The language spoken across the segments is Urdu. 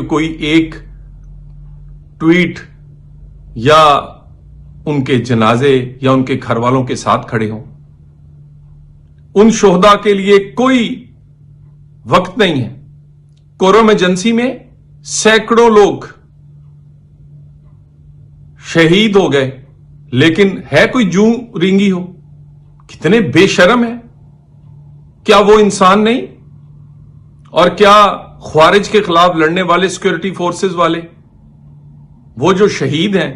کوئی ایک ٹویٹ یا ان کے جنازے یا ان کے گھر والوں کے ساتھ کھڑے ہوں. ان شہداء کے لیے کوئی وقت نہیں ہے. کورونا ایمرجنسی میں سینکڑوں لوگ شہید ہو گئے, لیکن ہے کوئی جوں رینگی ہو؟ کتنے بے شرم ہیں. کیا وہ انسان نہیں؟ اور کیا خوارج کے خلاف لڑنے والے سیکورٹی فورسز والے, وہ جو شہید ہیں,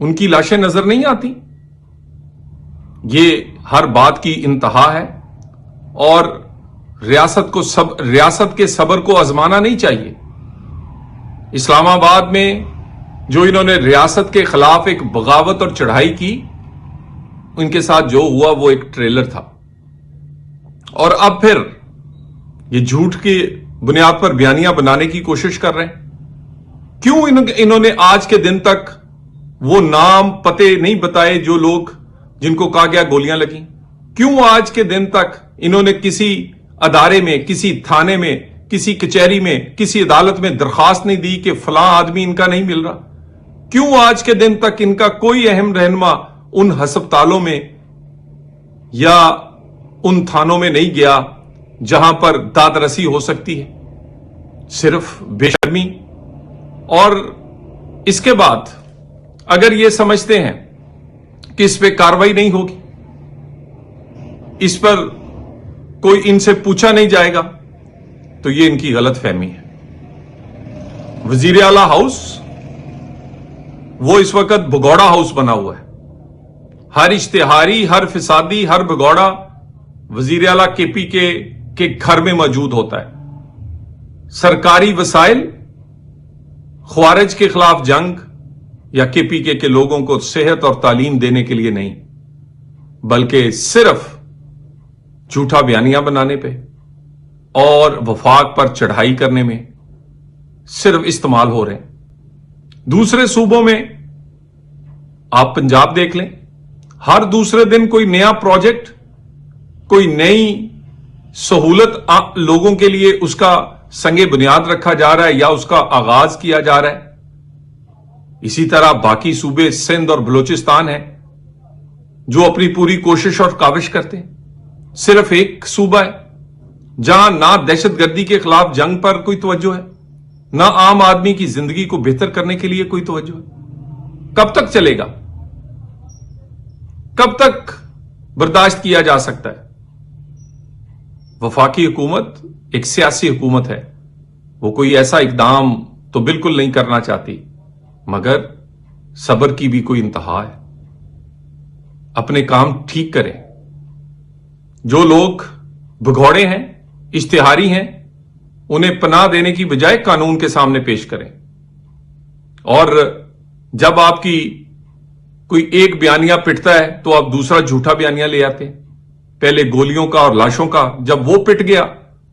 ان کی لاشیں نظر نہیں آتی؟ یہ ہر بات کی انتہا ہے, اور ریاست کے صبر کو آزمانا نہیں چاہیے. اسلام آباد میں جو انہوں نے ریاست کے خلاف ایک بغاوت اور چڑھائی کی, ان کے ساتھ جو ہوا وہ ایک ٹریلر تھا. اور اب پھر یہ جھوٹ کی بنیاد پر بیانیاں بنانے کی کوشش کر رہے ہیں. کیوں انہوں نے آج کے دن تک وہ نام پتے نہیں بتائے جو لوگ جن کو کہا گیا گولیاں لگیں؟ کیوں آج کے دن تک انہوں نے کسی ادارے میں, کسی تھانے میں, کسی کچہری میں, کسی عدالت میں درخواست نہیں دی کہ فلاں آدمی ان کا نہیں مل رہا؟ کیوں آج کے دن تک ان کا کوئی اہم رہنما ان ہسپتالوں میں یا ان تھانوں میں نہیں گیا جہاں پر داد رسی ہو سکتی ہے؟ صرف بے شرمی. اور اس کے بعد اگر یہ سمجھتے ہیں کہ اس پہ کارروائی نہیں ہوگی, اس پر کوئی ان سے پوچھا نہیں جائے گا, تو یہ ان کی غلط فہمی ہے. وزیر اعلی ہاؤس وہ اس وقت بھگوڑا ہاؤس بنا ہوا ہے. ہر اشتہاری, ہر فسادی, ہر بھگوڑا وزیر اعلی کے پی کے گھر میں موجود ہوتا ہے. سرکاری وسائل خوارج کے خلاف جنگ یا کے پی کے لوگوں کو صحت اور تعلیم دینے کے لیے نہیں, بلکہ صرف جھوٹا بیانیاں بنانے پہ اور وفاق پر چڑھائی کرنے میں صرف استعمال ہو رہے ہیں. دوسرے صوبوں میں آپ پنجاب دیکھ لیں, ہر دوسرے دن کوئی نیا پروجیکٹ, کوئی نئی سہولت لوگوں کے لیے اس کا سنگ بنیاد رکھا جا رہا ہے یا اس کا آغاز کیا جا رہا ہے. اسی طرح باقی صوبے سندھ اور بلوچستان ہیں جو اپنی پوری کوشش اور کاوش کرتے ہیں. صرف ایک صوبہ ہے جہاں نہ دہشت گردی کے خلاف جنگ پر کوئی توجہ ہے, نہ عام آدمی کی زندگی کو بہتر کرنے کے لیے کوئی توجہ ہے. کب تک چلے گا؟ کب تک برداشت کیا جا سکتا ہے؟ وفاقی حکومت ایک سیاسی حکومت ہے, وہ کوئی ایسا اقدام تو بالکل نہیں کرنا چاہتی, مگر صبر کی بھی کوئی انتہا ہے. اپنے کام ٹھیک کریں. جو لوگ بھگوڑے ہیں, اشتہاری ہیں, انہیں پناہ دینے کی بجائے قانون کے سامنے پیش کریں. اور جب آپ کی کوئی ایک بیانیہ پٹتا ہے تو آپ دوسرا جھوٹا بیانیہ لے آتے ہیں. پہلے گولیوں کا اور لاشوں کا, جب وہ پٹ گیا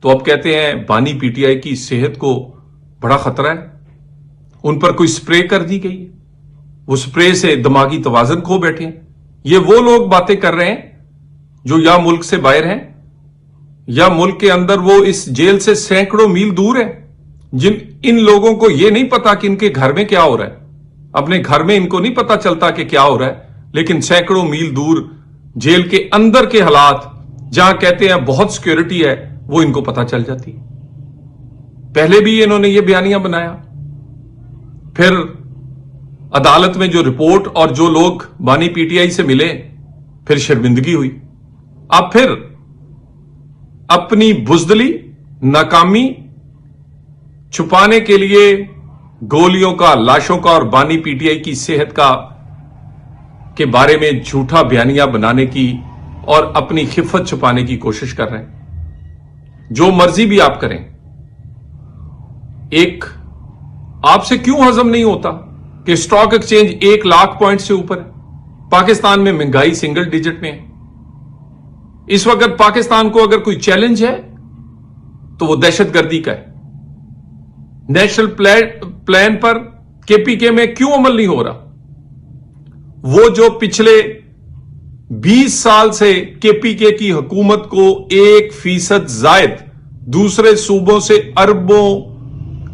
تو آپ کہتے ہیں بانی پی ٹی آئی کی صحت کو بڑا خطرہ ہے, ان پر کوئی سپرے کر دی گئی ہے, وہ سپرے سے دماغی توازن کھو بیٹھے ہیں. یہ وہ لوگ باتیں کر رہے ہیں جو یا ملک سے باہر ہیں یا ملک کے اندر وہ اس جیل سے سینکڑوں میل دور ہیں. ان لوگوں کو یہ نہیں پتا کہ ان کے گھر میں کیا ہو رہا ہے. اپنے گھر میں ان کو نہیں پتا چلتا کہ کیا ہو رہا ہے, لیکن سینکڑوں میل دور جیل کے اندر کے حالات جہاں کہتے ہیں بہت سیکورٹی ہے, وہ ان کو پتا چل جاتی. پہلے بھی انہوں نے یہ بیانیاں بنایا, پھر عدالت میں جو رپورٹ اور جو لوگ بانی پی ٹی آئی سے ملے, پھر شرمندگی ہوئی. اب پھر اپنی بزدلی, ناکامی چھپانے کے لیے گولیوں کا, لاشوں کا اور بانی پی ٹی آئی کی صحت کے بارے میں جھوٹا بیانیہ بنانے کی اور اپنی خفت چھپانے کی کوشش کر رہے ہیں. جو مرضی بھی آپ کریں, ایک آپ سے کیوں ہضم نہیں ہوتا کہ سٹاک ایکسچینج 1 لاکھ پوائنٹ سے اوپر ہے؟ پاکستان میں مہنگائی سنگل ڈیجٹ میں ہے. اس وقت پاکستان کو اگر کوئی چیلنج ہے تو وہ دہشت گردی کا ہے. نیشنل پلان پر کے پی کے میں کیوں عمل نہیں ہو رہا؟ وہ جو پچھلے 20 سال سے کے پی کے کی حکومت کو 1% زائد دوسرے صوبوں سے اربوں